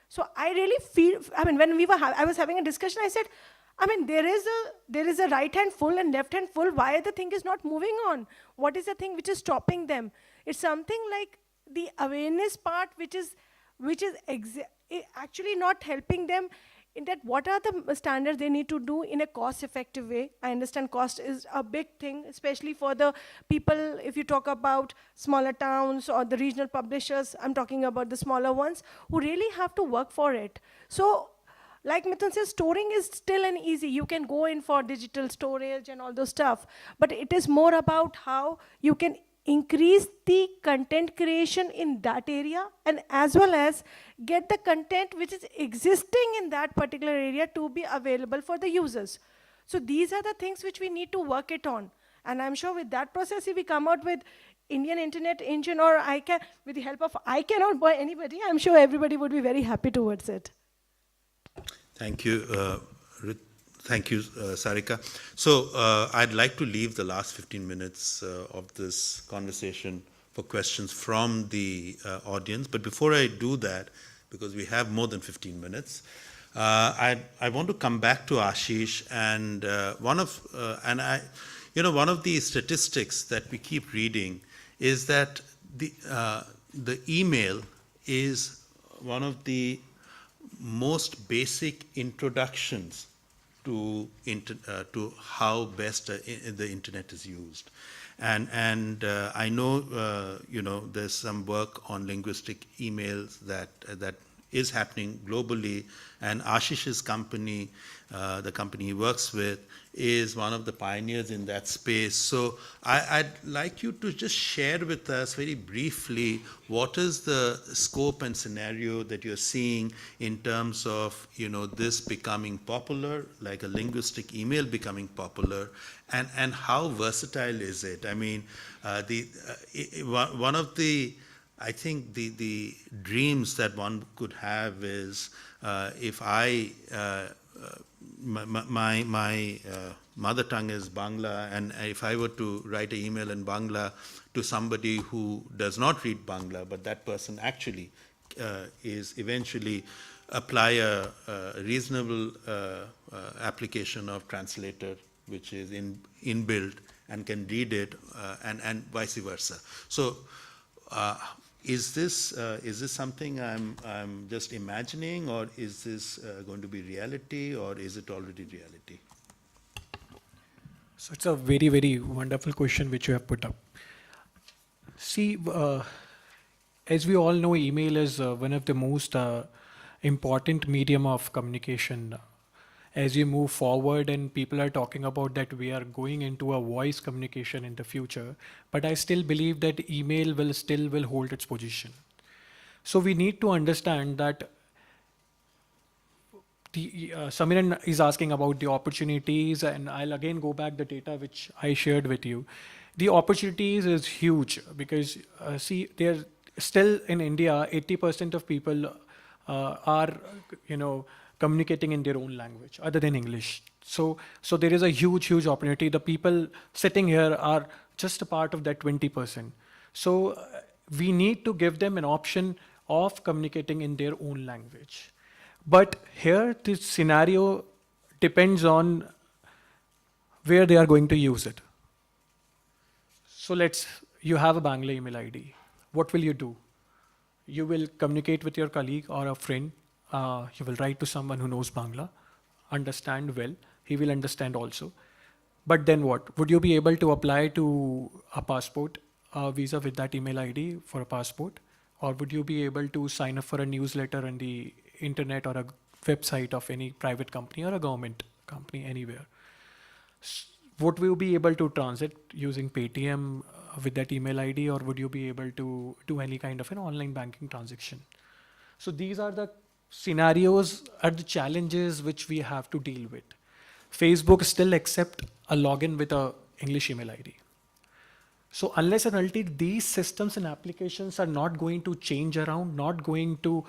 So I really feel, I mean, when I was having a discussion, I said, I mean, there is a right hand full and left hand full. Why the thing is not moving on? What is the thing which is stopping them? It's something like the awareness part, which is actually not helping them in that what are the standards they need to do in a cost-effective way. I understand cost is a big thing, especially for the people, if you talk about smaller towns or the regional publishers, I'm talking about the smaller ones, who really have to work for it. So, like Mithun says, storing is still an easy. You can go in for digital storage and all those stuff, but it is more about how you can increase the content creation in that area, and as well as get the content which is existing in that particular area to be available for the users. So these are the things which we need to work it on. And I'm sure with that process, if we come out with Indian Internet Engine or ICANN, with the help of ICANN or by anybody, I'm sure everybody would be very happy towards it. Thank you, Thank you, Sarika. So I'd like to leave the last 15 minutes of this conversation for questions from the audience. But before I do that, because we have more than 15 minutes, I want to come back to Ashish, and one of the statistics that we keep reading is that the email is one of the most basic introductions to how best the internet is used, and I know there's some work on linguistic emails that is happening globally, and Ashish's company, the company he works with, is one of the pioneers in that space. So I'd like you to just share with us very briefly what is the scope and scenario that you're seeing in terms of this becoming popular, like a linguistic email becoming popular, and how versatile is it? I mean, one of the I think the dreams that one could have is if my mother tongue is Bangla, and if I were to write an email in Bangla to somebody who does not read Bangla, but that person actually is eventually apply a reasonable application of translator, which is inbuilt and can read it, and vice versa. So. Is this something I'm just imagining, or is this going to be reality, or is it already reality? So it's a very, very wonderful question which you have put up. See, as we all know, email is one of the most important medium of communication. As you move forward and people are talking about that we are going into a voice communication in the future, but I still believe that email will hold its position. So we need to understand that Samiran is asking about the opportunities, and I'll again go back the data which I shared with you. The opportunities is huge because see, they're still in India, 80% of people are, communicating in their own language other than English. So there is a huge opportunity. The people sitting here are just a part of that 20%. So we need to give them an option of communicating in their own language. But here the scenario depends on where they are going to use it. So you have a Bangla email ID. What will you do? You will communicate with your colleague or a friend. You will write to someone who knows Bangla, understand well. He will understand also. But then what? Would you be able to apply to a passport visa with that email ID for a passport? Or would you be able to sign up for a newsletter on the internet or a website of any private company or a government company anywhere? Would you be able to transit using Paytm with that email ID, or would you be able to do any kind of an online banking transaction? So these are the scenarios, are the challenges which we have to deal with. Facebook still accept a login with a English email ID. So unless and until these systems and applications are not going to change around, not going to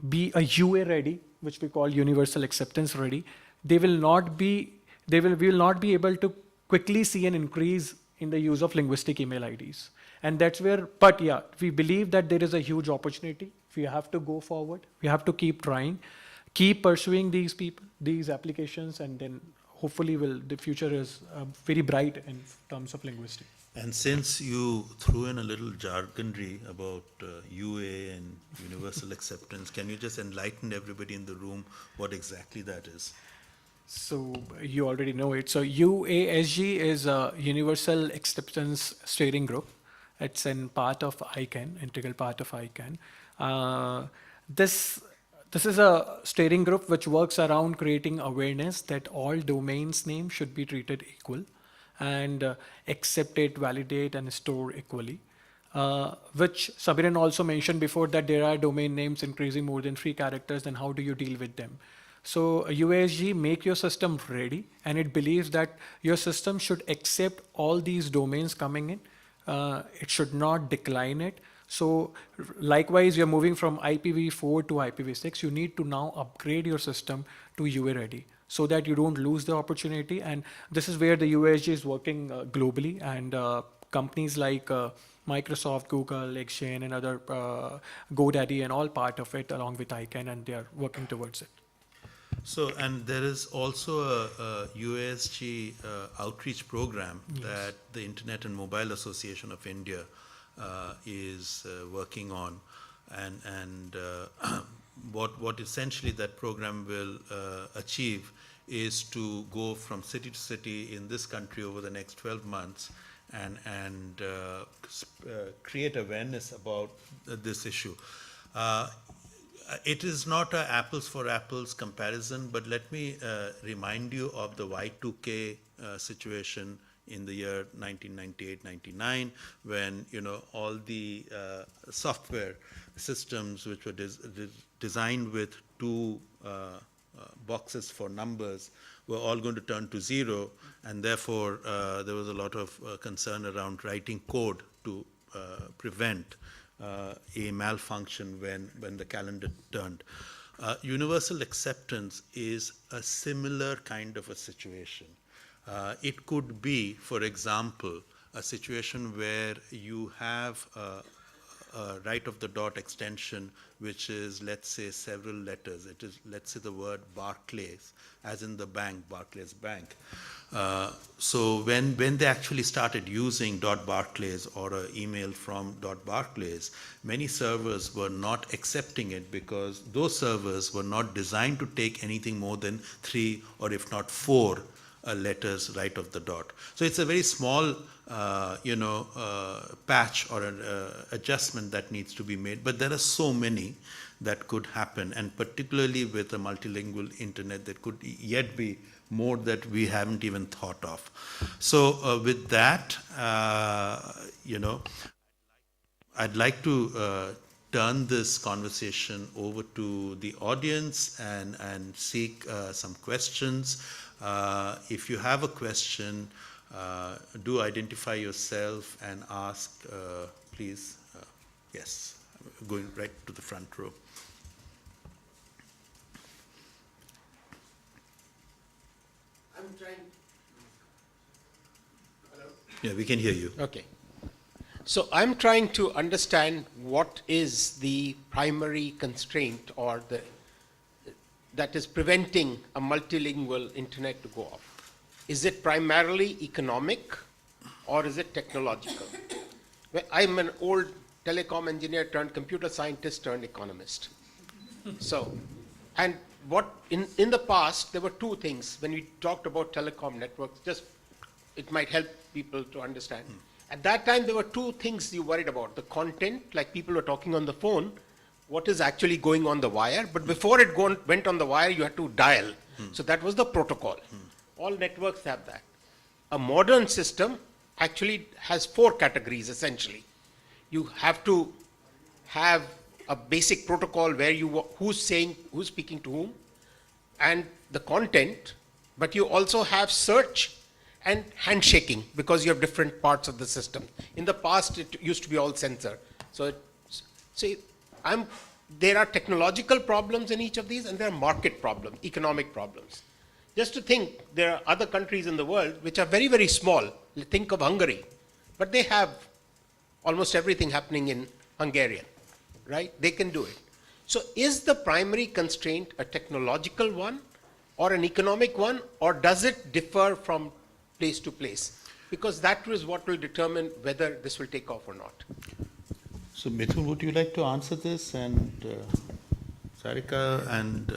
be a UA ready, which we call universal acceptance ready, we will not be able to quickly see an increase in the use of linguistic email IDs. And that's where, but yeah, we believe that there is a huge opportunity We have to go forward. We have to keep trying, keep pursuing these people, these applications, and then hopefully the future is very bright in terms of linguistics. And since you threw in a little jargonry about UA and universal acceptance, can you just enlighten everybody in the room what exactly that is? So you already know it. So UASG is a Universal Acceptance Steering Group. It's in part of ICANN, integral part of ICANN. This is a steering group which works around creating awareness that all domains names should be treated equal and accepted, validate, and store equally. Which Samiran also mentioned before, that there are domain names increasing more than 3 characters, then how do you deal with them? So UASG make your system ready, and it believes that your system should accept all these domains coming in. It should not decline it. So likewise, you're moving from IPv4 to IPv6. You need to now upgrade your system to UA ready, so that you don't lose the opportunity. And this is where the UASG is working globally, and companies like Microsoft, Google, Xgen, and other GoDaddy and all part of it along with ICANN, and they are working towards it. So, and there is also a UASG outreach program that the Internet and Mobile Association of India is working on, and what essentially that program will achieve is to go from city to city in this country over the next 12 months and create awareness about this issue. It is not an apples for apples comparison, but let me remind you of the Y2K situation in the year 1998-99, when all the software systems which were designed with 2 boxes for numbers were all going to turn to 0, and therefore there was a lot of concern around writing code to prevent a malfunction when the calendar turned. Universal acceptance is a similar kind of a situation. It could be, for example, a situation where you have a right of the dot extension, which is, let's say, several letters. It is, let's say, the word Barclays, as in the bank, Barclays Bank. So when they actually started using .Barclays or an email from .Barclays, many servers were not accepting it because those servers were not designed to take anything more than 3 or if not 4 letters right of the dot. So it's a very small patch or an adjustment that needs to be made, but there are so many that could happen, and particularly with a multilingual internet, there could yet be more that we haven't even thought of. So with that, I'd like to turn this conversation over to the audience and seek some questions. If you have a question, do identify yourself and ask, please. Yes, going right to the front row. I'm trying. Hello? Yeah, we can hear you. Okay. So I'm trying to understand what is the primary constraint or that is preventing a multilingual internet to go off. Is it primarily economic or is it technological? Well, I'm an old telecom engineer turned computer scientist turned economist. So, and what in the past, there were 2 things when we talked about telecom networks, just it might help people to understand. At that time, there were 2 things you worried about. The content, like people were talking on the phone, what is actually going on the wire, but before it went on the wire, you had to dial. So that was the protocol. All networks have that. A modern system actually has 4 categories, essentially. You have to have a basic protocol where who's speaking to whom, and the content, but you also have search and handshaking because you have different parts of the system. In the past, it used to be all sensor. So there are technological problems in each of these, and there are market problems, economic problems. Just to think, there are other countries in the world which are very, very small. Think of Hungary, but they have almost everything happening in Hungarian, right? They can do it. So is the primary constraint a technological one or an economic one, or does it differ from place to place? Because that is what will determine whether this will take off or not. So Mithun, would you like to answer this, and Sarika and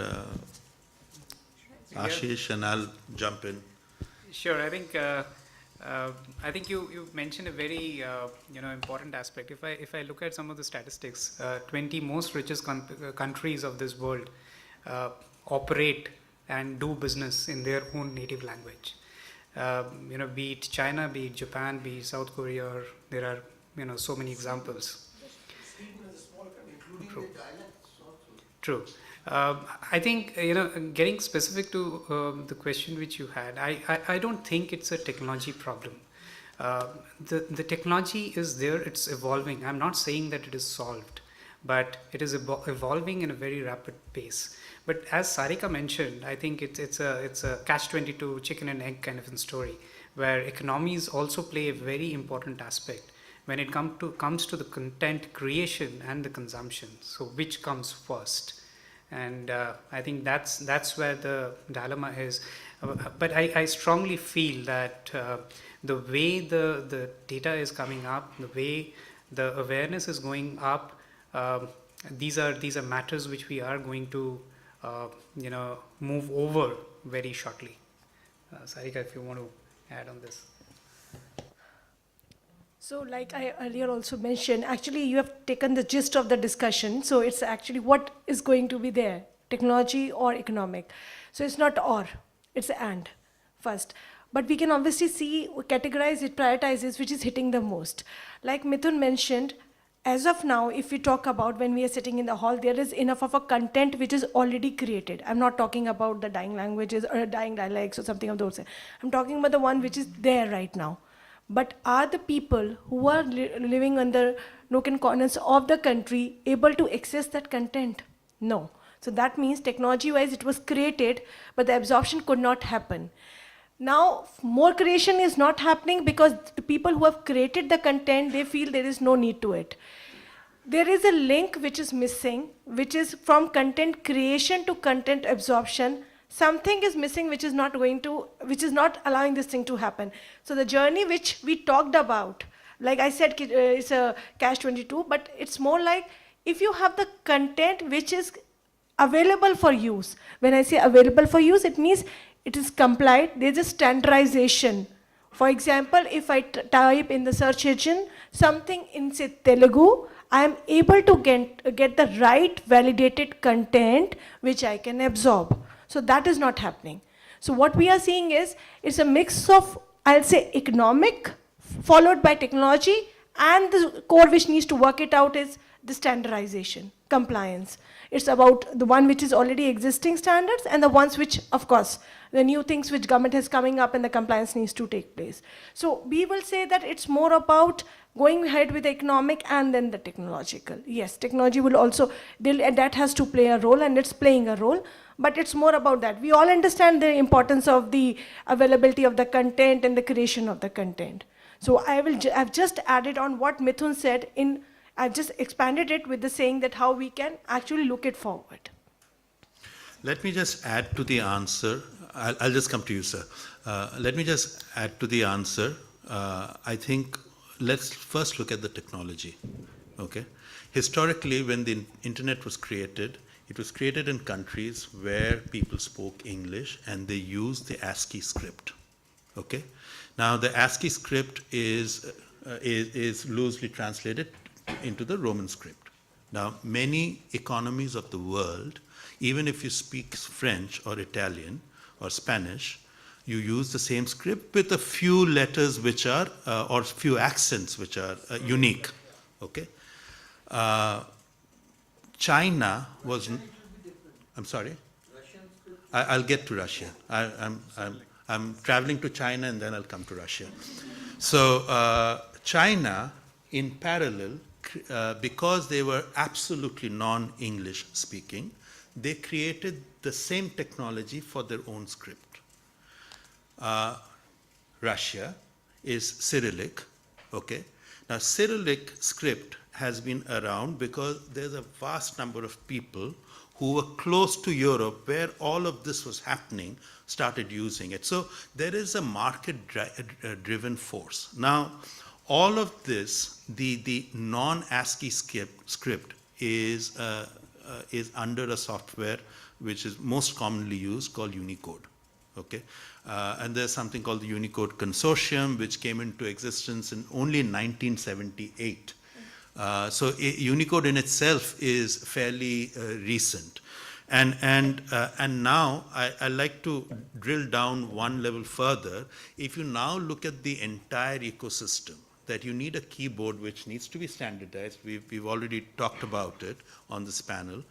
Ashish, and I'll jump in. Sure. I think you mentioned a very important aspect. If I look at some of the statistics, 20 most richest countries of this world operate and do business in their own native language. Be it China, be it Japan, be it South Korea, or there are so many examples. True. I think, getting specific to the question which you had, I don't think it's a technology problem. The technology is there, it's evolving. I'm not saying that it is solved, but it is evolving in a very rapid pace. But as Sarika mentioned, I think it's a catch-22 chicken and egg kind of a story, where economies also play a very important aspect when it comes to the content creation and the consumption. So which comes first? And I think that's where the dilemma is. But I strongly feel that the way the data is coming up, the way the awareness is going up, these are matters which we are going to move over very shortly. Sarika, if you want to add on this. So like I earlier also mentioned, actually you have taken the gist of the discussion. So it's actually what is going to be there, technology or economic. So it's not or, it's and first. But we can obviously see, categorize it, prioritize it, which is hitting the most. Like Mithun mentioned, as of now, if we talk about when we are sitting in the hall, there is enough of a content which is already created. I'm not talking about the dying languages or dying dialects or something of those. I'm talking about the one which is there right now. But are the people who are living on the nook and corners of the country able to access that content? No. So that means technology-wise it was created, but the absorption could not happen. Now, more creation is not happening because the people who have created the content, they feel there is no need to it. There is a link which is missing, which is from content creation to content absorption. Something is missing which is not allowing this thing to happen. So the journey which we talked about, like I said, it's a catch-22, but it's more like if you have the content which is available for use. When I say available for use, it means it is complied, there's a standardization. For example, if I type in the search engine something in say Telugu, I am able to get the right validated content which I can absorb. So that is not happening. So what we are seeing is, it's a mix of, I'll say, economic, followed by technology, and the core which needs to work it out is the standardization, compliance. It's about the one which is already existing standards and the ones which, of course, the new things which government has coming up and the compliance needs to take place. So we will say that it's more about going ahead with the economic and then the technological. Yes, technology will also, that has to play a role, and it's playing a role, but it's more about that. We all understand the importance of the availability of the content and the creation of the content. So I've just added on what Mithun said I've just expanded it with the saying that how we can actually look it forward. Let me just add to the answer. I'll just come to you, sir. Let me just add to the answer. I think let's first look at the technology. Okay. Historically, when the internet was created, it was created in countries where people spoke English and they used the Ascii script. Okay. Now the Ascii script is loosely translated into the Roman script. Now, many economies of the world, even if you speak French or Italian or Spanish, you use the same script with a few letters which are, or few accents which are unique. Okay? China was, I'm sorry? I'll get to Russia. I'm traveling to China and then I'll come to Russia. So China, in parallel, because they were absolutely non-English speaking, they created the same technology for their own script. Russia is Cyrillic, okay? Now Cyrillic script has been around because there's a vast number of people who were close to Europe where all of this was happening started using it. So there is a market-driven force. Now, all of this, the non-ASCII script is under a software which is most commonly used called Unicode. Okay, and there's something called the Unicode Consortium, which came into existence in only 1978. So Unicode in itself is fairly recent. And now I like to drill down one level further. If you now look at the entire ecosystem, that you need a keyboard which needs to be standardized. We've already talked about it on this panel.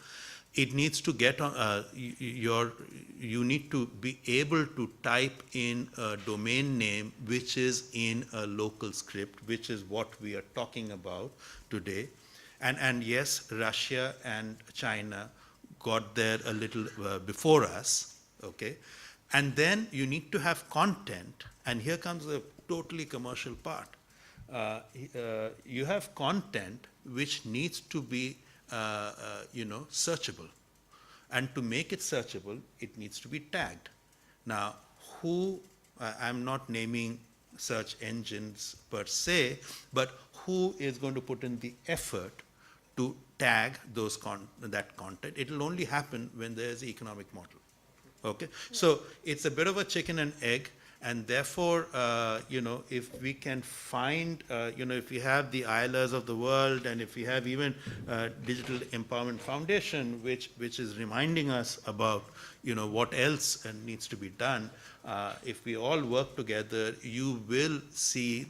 It needs to get on, you need to be able to type in a domain name which is in a local script, which is what we are talking about today. And yes, Russia and China got there a little before us, okay? And then you need to have content, and here comes the totally commercial part. You have content which needs to be searchable. And to make it searchable, it needs to be tagged. Now, I'm not naming search engines per se, but who is going to put in the effort to tag that content? It will only happen when there is an economic model. Okay? So it's a bit of a chicken and egg. And therefore, if we can find, if we have the ILAs of the world, and if we have even Digital Empowerment Foundation, which is reminding us about, what else needs to be done, if we all work together, you will see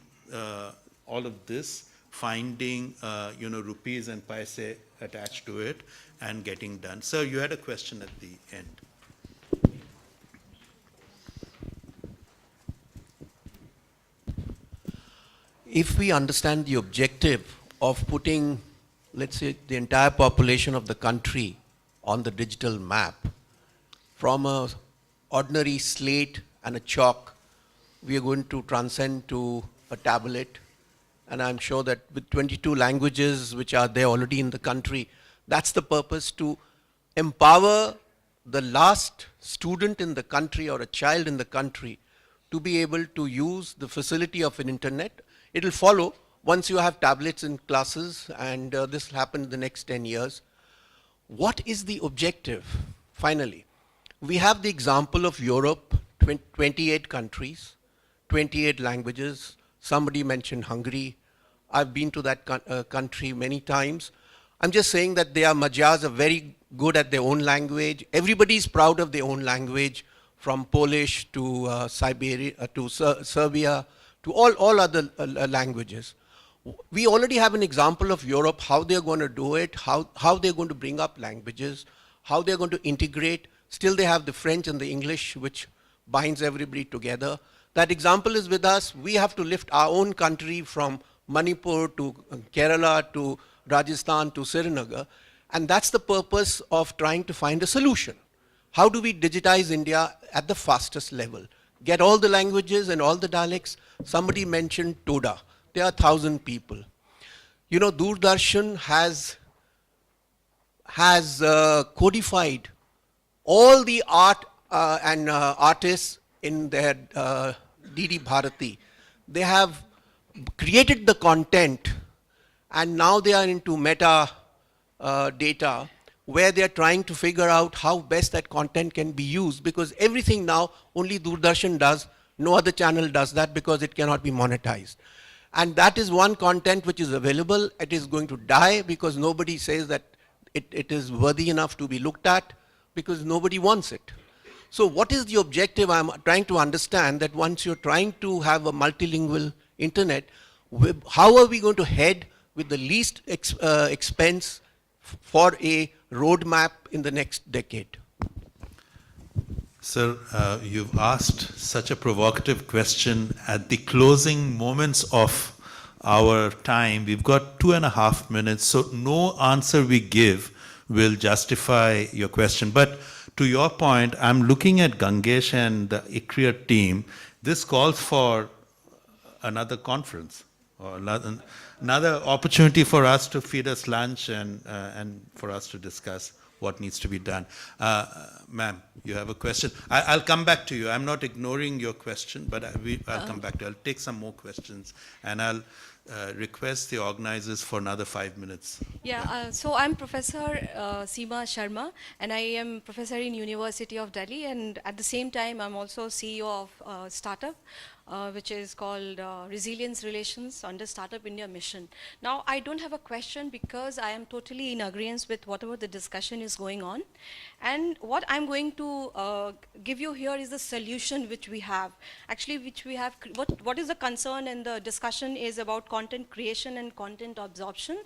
all of this finding, rupees and paise attached to it and getting done. So you had a question at the end. If we understand the objective of putting, let's say, the entire population of the country on the digital map, from a ordinary slate and a chalk, we are going to transcend to a tablet. And I'm sure that with 22 languages which are there already in the country, that's the purpose, to empower the last student in the country or a child in the country to be able to use the facility of an internet. It will follow once you have tablets in classes, and this will happen in the next 10 years. What is the objective, finally? We have the example of Europe, 28 countries, 28 languages. Somebody mentioned Hungary. I've been to that country many times. I'm just saying that Magyars are very good at their own language. Everybody's proud of their own language, from Polish to Siberia, to Serbia, to all other languages. We already have an example of Europe, how they're going to do it, how they're going to bring up languages, how they're going to integrate. Still they have the French and the English, which binds everybody together. That example is with us. We have to lift our own country from Manipur to Kerala to Rajasthan to Srinagar. And that's the purpose of trying to find a solution. How do we digitize India at the fastest level? Get all the languages and all the dialects. Somebody mentioned Toda. There are 1,000 people. Doordarshan has codified all the art and artists in their DD Bharati. They have created the content, and now they are into meta data, where they are trying to figure out how best that content can be used, because everything now only Doordarshan does. No other channel does that because it cannot be monetized. And that is one content which is available. It is going to die because nobody says that it is worthy enough to be looked at, because nobody wants it. So what is the objective? I'm trying to understand that once you're trying to have a multilingual internet, how are we going to head with the least expense for a roadmap in the next decade? Sir, you've asked such a provocative question at the closing moments of our time. We've got 2.5 minutes, so no answer we give will justify your question. But to your point, I'm looking at Gangesh and the ICRIA team. This calls for another conference, or another opportunity for us to feed us lunch and for us to discuss what needs to be done. Ma'am, you have a question? I'll come back to you. I'm not ignoring your question, but I'll come back to you. I'll take some more questions, and I'll request the organizers for another 5 minutes. Yeah, so I'm Professor Seema Sharma, and I am professor in University of Delhi, and at the same time I'm also CEO of a startup which is called Resilience Relations under Startup India Mission. Now, I don't have a question because I am totally in agreement with whatever the discussion is going on, and what I'm going to give you here is the solution which we have. Actually, which we have, what is the concern and the discussion is about content creation and content absorption.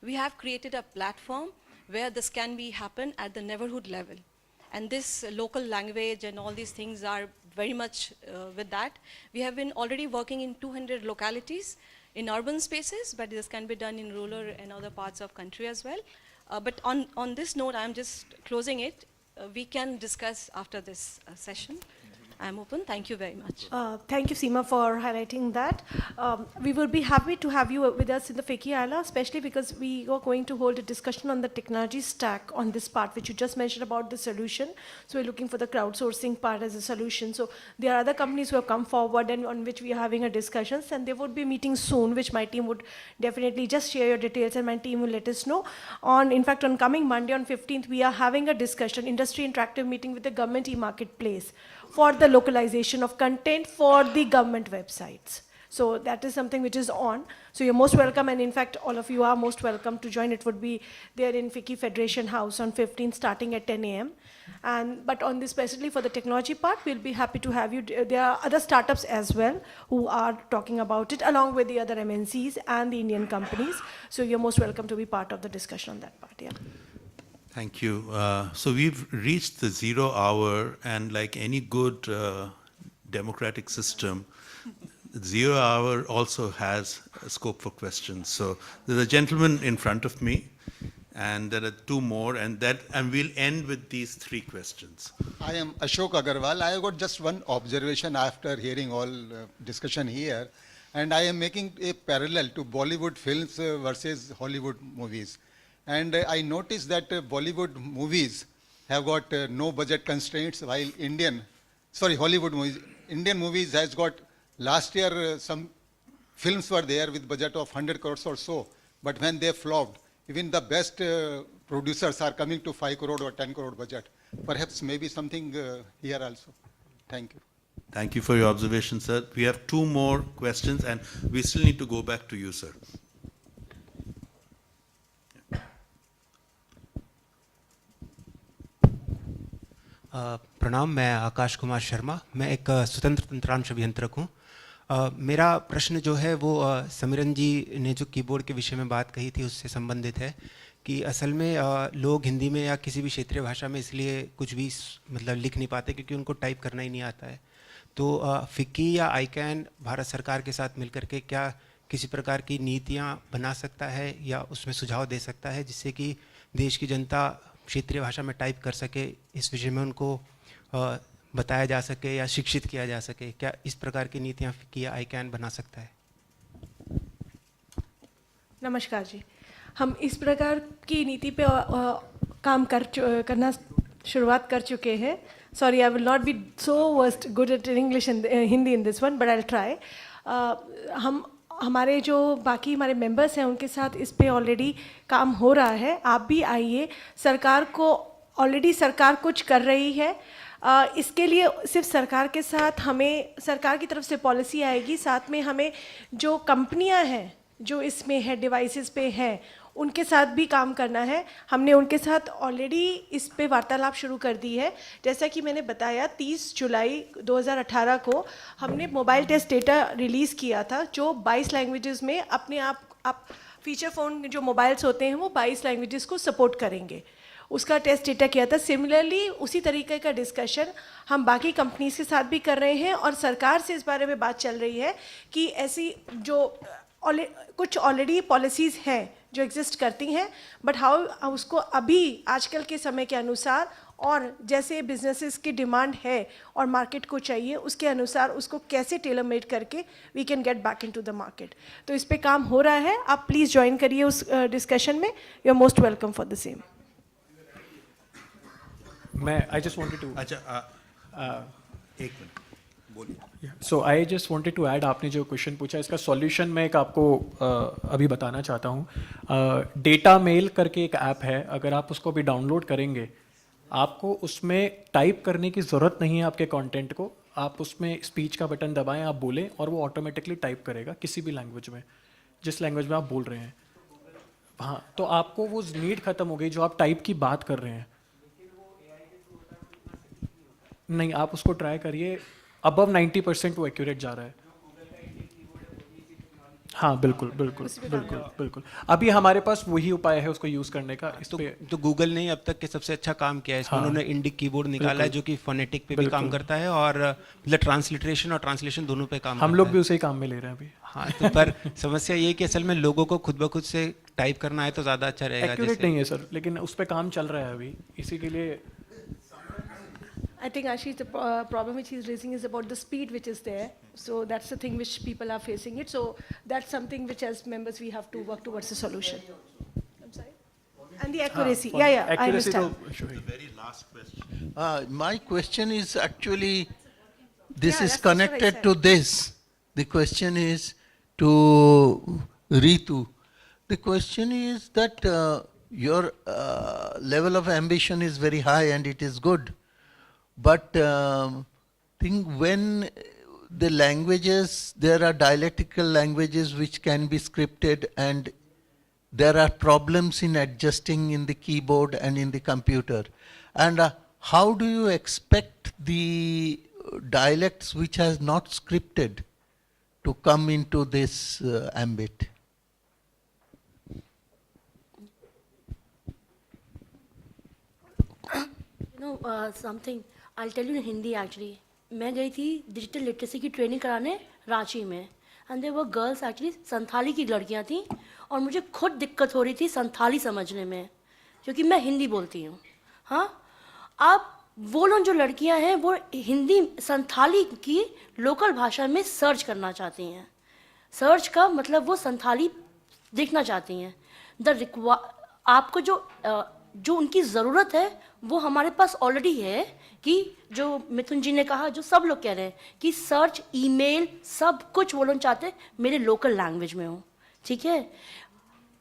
We have created a platform where this can be happen at the neighborhood level. And this local language and all these things are very much with that. We have been already working in 200 localities in urban spaces, but this can be done in rural and other parts of country as well. But on this note, I'm just closing it. We can discuss after this session. I'm open. Thank you very much. Thank you, Seema, for highlighting that. We will be happy to have you with us in the FICCI-ILIA, especially because we are going to hold a discussion on the technology stack on this part, which you just mentioned about the solution. So we're looking for the crowdsourcing part as a solution. So there are other companies who have come forward and on which we are having a discussions, and there would be meetings soon, which my team would definitely just share your details, and my team will let us know. In fact, on coming Monday, on 15th, we are having a discussion, industry interactive meeting with the government e-marketplace for the localization of content for the government websites. So that is something which is on. So you're most welcome, and in fact, all of you are most welcome to join. It would be there in FICCI Federation House on 15th, starting at 10 a.m. But on this, specifically for the technology part, we'll be happy to have you. There are other startups as well who are talking about it, along with the other MNCs and the Indian companies. So you're most welcome to be part of the discussion on that part, yeah. Thank you. So we've reached the 0 hour, and like any good democratic system, 0 hour also has a scope for questions. So there's a gentleman in front of me, and there are 2 more, and we'll end with these 3 questions. I am Ashok Agarwal. I have got just one observation after hearing all discussion here, and I am making a parallel to Bollywood films versus Hollywood movies. And I noticed that Bollywood movies have got no budget constraints, while Hollywood movies, Indian movies has got, last year some films were there with budget of 100 crores or so, but when they flopped, even the best producers are coming to 5 crore or 10 crore budget. Perhaps maybe something here also. Thank you. Thank you for your observation, sir. We have 2 more questions, and we still need to go back to you, sir. प्रणाम, मैं आकाश कुमार शर्मा, मैं एक स्वतंत्र तंत्रांश अभियंत्रक हूँ। मेरा प्रश्न जो है वो समीरन जी ने जो कीबोर्ड के विषय में बात कही थी उससे संबंधित है कि असल में लोग हिंदी में या किसी भी क्षेत्रीय भाषा में इसलिए कुछ भी मतलब लिख नहीं पाते क्योंकि उनको टाइप करना ही नहीं आता है। तो फिक्की या आईकैन भारत सरकार के साथ मिलकर के क्या किसी प्रकार की नीतियाँ बना सकता है या उसमें सुझाव दे सकता है जिससे कि देश की जनता क्षेत्रीय भाषा में टाइप कर सके, इस विषय में उनको बताया जा सके या शिक्षित किया जा सके? क्या इस प्रकार की नीतियाँ फिक्की या आईकैन बना सकता है? नमस्कार जी, हम इस प्रकार की नीति पे काम करना शुरुआत कर चुके हैं. Sorry, I will not be so good at English and Hindi in this one, but I'll try. हमारे जो बाकी हमारे मेंबर्स हैं उनके साथ इस पे ऑलरेडी काम हो रहा है. आप भी आइए, सरकार को ऑलरेडी सरकार कुछ कर रही है. इसके लिए सिर्फ सरकार के साथ हमें सरकार की तरफ से पॉलिसी आएगी, साथ में हमें जो कंपनियां हैं जो इसमें है डिवाइसेस पे हैं उनके साथ भी काम करना है. हमने उनके साथ ऑलरेडी इस पे वार्तालाप शुरू कर दी है. जैसा कि मैंने बताया 30 जुलाई 2018 को हमने मोबाइल टेस्ट डेटा रिलीज़ किया था जो 22 लैंग्वेजेस में अपने आप फीचर फ़ोन जो मोबाइल्स होते हैं वो 22 लैंग्वेजेस को सपोर्ट करेंगे. उसका टेस्ट डेटा किया था. सिमिलरली उसी तरीके का डिस्कशन हम बाकी कंपनीज के साथ भी कर रहे हैं और सरकार से इस बारे में बात चल रही है कि ऐसी जो कुछ ऑलरेडी पॉलिसीज़ हैं जो एग्जिस्ट करती हैं, बट हाउ उसको अभी आजकल के समय के अनुसार और जैसे बिजनेसेस की डिमांड है और मार्केट को चाहिए उसके अनुसार उसको कैसे टेलर मेड करके we can get back into the market. तो इस पे काम हो रहा है, आप प्लीज़ ज्वाइन करिए उस डिस्कशन में. You are most welcome for the same. मैं आई जस्ट वांटेड टू एक मिनट बोलिए. So I just wanted to add, आपने जो क्वेश्चन पूछा इसका सॉल्यूशन मैं एक आपको अभी बताना चाहता हूँ. डेटा मेल करके एक ऐप है, अगर आप उसको अभी डाउनलोड करेंगे आपको उसमें टाइप करने की ज़रूरत नहीं है आपके कंटेंट को. आप उसमें स्पीच का बटन दबाएं, आप बोलें और वो ऑटोमेटिकली टाइप करेगा किसी भी लैंग्वेज में, जिस लैंग्वेज में आप बोल रहे हैं. हाँ, तो आपको वो नीड ख़त्म हो गई जो आप टाइप की बात कर रहे हैं. नहीं, आप उसको ट्राई करिए, अबव 90% वो एक्यूरेट जा रहा है. हाँ बिल्कुल बिल्कुल बिल्कुल बिल्कुल. अभी हमारे पास वही उपाय है उसको यूज़ करने का. इस पे तो गूगल ने अब तक के सबसे अच्छा काम किया है इसमें. हाँ, उन्होंने इंडिक कीबोर्ड निकाला है जो कि फोनेटिक पे भी काम करता है और मतलब ट्रांसलिटरेशन और ट्रांसलेशन दोनों पे काम हम लोग भी उसे ही काम में ले रहे हैं अभी. हाँ, तो पर समस्या ये है कि असल में लोगों को खुद ब खुद से टाइप करना है तो ज़्यादा अच्छा रहेगा. एक्यूरेट नहीं है सर, लेकिन उस पर काम चल रहा है अभी. इसी के लिए I think Ashish, the problem which he's raising is about the speed which is there. So that's the thing which people are facing it. So that's something which as members we have to work towards a solution. I'm sorry? And the accuracy. Yeah, I understand. The very last question. My question is actually, this Yeah, is that's what I connected said. to this. The question is to Ritu. The question is that your level of ambition is very high and it is good. But think when the languages, there are dialectical languages which can be scripted and there are problems in adjusting in the keyboard and in the computer. And how do you expect the dialects which has not scripted to come into this ambit? Something I'll tell you in Hindi actually. मैं गई थी digital literacy की training कराने रांची में, and there were girls actually Santhali की लड़कियां थी, और मुझे खुद दिक्कत हो रही थी संथाली समझने में क्योंकि मैं हिंदी बोलती हूँ. हाँ, आप वो लोग जो लड़कियां हैं वो हिंदी संथाली की लोकल भाषा में सर्च करना चाहती हैं. सर्च का मतलब वो संथाली देखना चाहती हैं. आपको जो उनकी ज़रूरत है वो हमारे पास ऑलरेडी है, कि जो मिथुन जी ने कहा, जो सब लोग कह रहे हैं कि सर्च, ईमेल, सब कुछ वो लोग चाहते हैं मेरे लोकल लैंग्वेज में हो. ठीक है,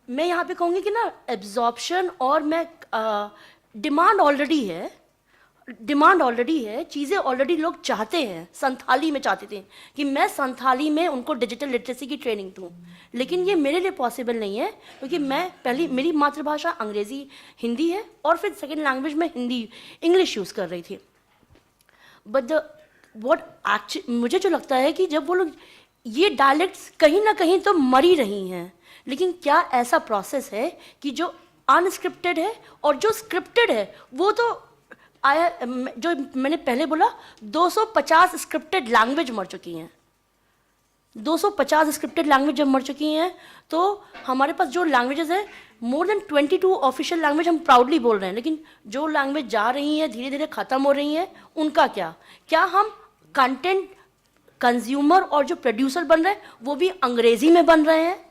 मैं यहाँ पे कहूँगी कि ना एब्जॉर्प्शन और मैं डिमांड ऑलरेडी है, चीज़ें ऑलरेडी लोग चाहते हैं. संथाली में चाहते थे कि मैं संथाली में उनको डिजिटल लिटरेसी की ट्रेनिंग दूँ, लेकिन ये मेरे लिए पॉसिबल नहीं है क्योंकि मैं पहली, मेरी मातृभाषा अंग्रेज़ी हिंदी है और फिर सेकेंड लैंग्वेज में हिंदी इंग्लिश यूज़ कर रही थी. बट मुझे जो लगता है कि जब वो लोग ये डायलेक्ट्स कहीं ना कहीं तो मर ही रही हैं, लेकिन क्या ऐसा प्रोसेस है कि जो अनस्क्रिप्टेड है और जो स्क्रिप्टेड है वो तो आया, जो मैंने पहले बोला 250 स्क्रिप्टेड लैंग्वेज मर चुकी हैं. 250 स्क्रिप्टेड लैंग्वेज जब मर चुकी हैं तो हमारे पास जो लैंग्वेजेस हैं, मोर देन 22 ऑफिशियल लैंग्वेज हम प्राउडली बोल रहे हैं, लेकिन जो लैंग्वेज जा रही हैं, धीरे धीरे ख़त्म हो रही हैं, उनका क्या हम कंटेंट कंज्यूमर और जो प्रोड्यूसर बन रहे हैं वो भी अंग्रेज़ी में बन रहे हैं.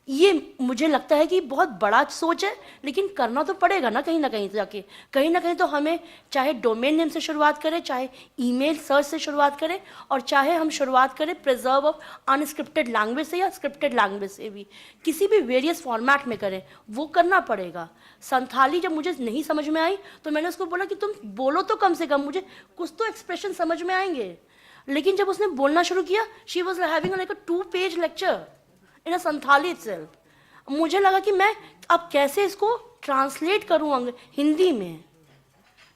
ये मुझे लगता है कि बहुत बड़ा सोच है, लेकिन करना तो पड़ेगा ना कहीं जाके. कहीं ना कहीं तो हमें चाहे डोमेन नेम से शुरुआत करें, चाहे ईमेल सर्च से शुरुआत करें, और चाहे हम शुरुआत करें प्रिजर्व ऑफ अनस्क्रिप्टेड लैंग्वेज से या स्क्रिप्टेड लैंग्वेज से, भी किसी भी वेरियस फॉर्मेट में करें, वो करना पड़ेगा. संथाली जब मुझे नहीं समझ में आई तो मैंने उसको बोला कि तुम बोलो तो कम से कम, मुझे कुछ तो एक्सप्रेशन समझ में आएंगे. लेकिन जब उसने बोलना शुरू किया, she was having like a 2-page lecture in a Santhali itself. मुझे लगा कि मैं अब कैसे इसको ट्रांसलेट करूँ हिंदी में,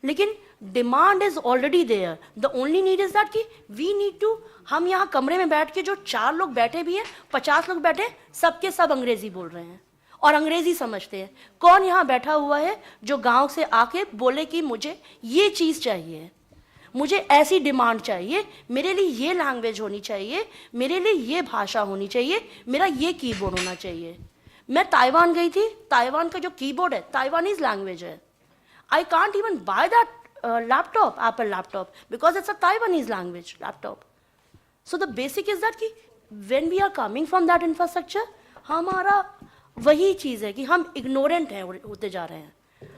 लेकिन demand is already there. The only need is that कि वी नीड टू, हम यहाँ कमरे में बैठ के जो 4 लोग बैठे भी हैं, 50 लोग बैठे, सबके सब अंग्रेजी बोल रहे हैं और अंग्रेजी समझते हैं. कौन यहाँ बैठा हुआ है जो गांव से आके बोले कि मुझे ये चीज़ चाहिए, मुझे ऐसी डिमांड चाहिए, मेरे लिए ये लैंग्वेज होनी चाहिए, मेरे लिए ये भाषा होनी चाहिए, मेरा ये कीबोर्ड होना चाहिए. मैं ताइवान गई थी, ताइवान का जो कीबोर्ड है ताइवानीज लैंग्वेज है. I can't even buy that laptop, Apple laptop, because it's a Taiwanese language laptop. So the basic is that कि when we are coming from that infrastructure, हमारा वही चीज़ है कि हम ignorant हैं होते जा रहे हैं.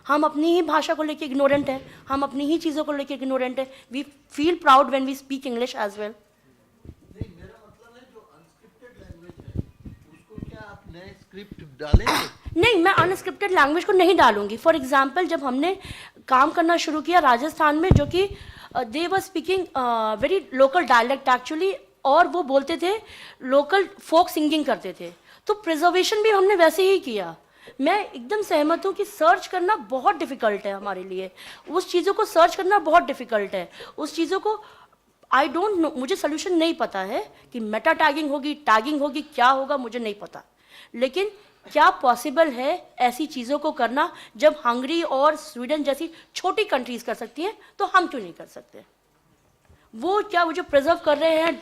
हम अपनी ही भाषा को लेके ignorant हैं, हम अपनी ही चीज़ों को लेके ignorant हैं. We feel proud when we speak English as well. नहीं, मेरा मतलब है जो unscripted language है, उसको क्या आप नए script डालेंगे? नहीं, मैं अनस्क्रिप्टेड लैंग्वेज को नहीं डालूंगी. फॉर एग्जाम्पल, जब हमने काम करना शुरू किया राजस्थान में, जो कि they were speaking very local dialect actually, और वो बोलते थे लोकल फोक सिंगिंग करते थे, तो प्रिजर्वेशन भी हमने वैसे ही किया. मैं एकदम सहमत हूँ कि सर्च करना बहुत डिफिकल्ट है हमारे लिए, उस चीज़ों को सर्च करना बहुत डिफिकल्ट है, उस चीज़ों को आई डोंट नो, मुझे सोल्यूशन नहीं पता है कि मेटा टैगिंग होगी, क्या होगा मुझे नहीं पता. लेकिन क्या पॉसिबल है ऐसी चीज़ों को करना जब हंगरी और स्वीडन जैसी छोटी कंट्रीज कर सकती हैं, तो हम क्यों नहीं कर सकते? वो जो प्रिजर्व कर रहे हैं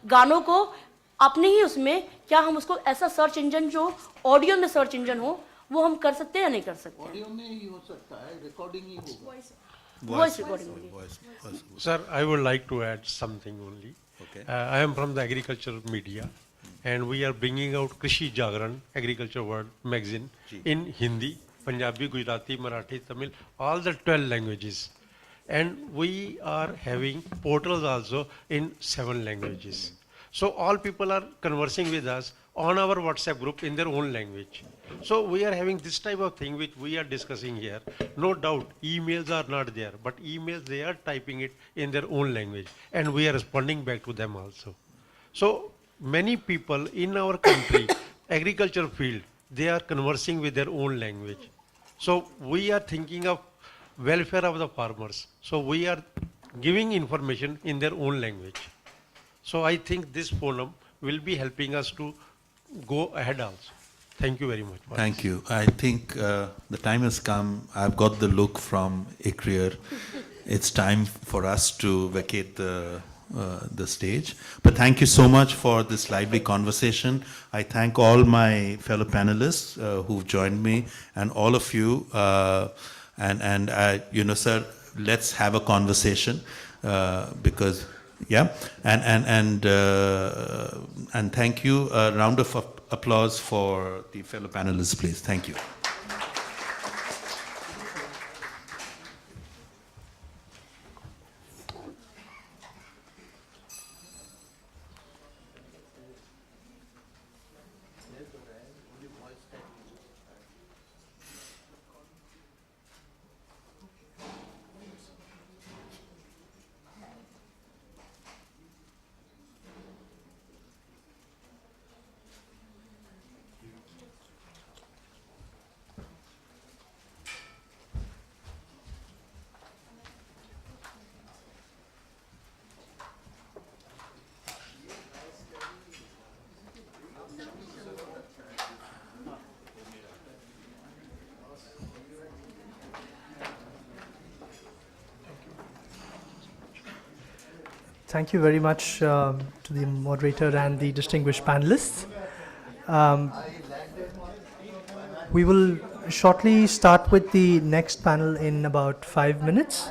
गानों को अपने ही उसमें, क्या हम उसको ऐसा सर्च इंजन जो ऑडियो में सर्च इंजन हो, वो हम कर सकते हैं या नहीं कर सकते? ऑडियो में ही हो सकता है, रिकॉर्डिंग ही होगा. वॉइस रिकॉर्डिंग होगी. Sir, I would like to add something only. Okay. I am from the agriculture media, and we are bringing out Krishi Jagran, Agriculture World magazine, in Hindi, Punjabi, Gujarati, Marathi, Tamil, all the 12 languages. And we are having portals also in 7 languages. So all people are conversing with us on our WhatsApp group in their own language. So we are having this type of thing which we are discussing here. No doubt, emails are not there, but emails, they are typing it in their own language, and we are responding back to them also. So many people in our country, agriculture field, they are conversing with their own language. So we are thinking of welfare of the farmers. So we are giving information in their own language. So I think this forum will be helping us to go ahead also. Thank you very much. Thank you. I think the time has come. I've got the look from a career. It's time for us to vacate the stage. But thank you so much for this lively conversation. I thank all my fellow panelists who've joined me, and all of you. Sir, let's have a conversation because, yeah. And thank you. A round of applause for the fellow panelists, please. Thank you. Thank you very much to the moderator and the distinguished panelists. We will shortly start with the next panel in about 5 minutes.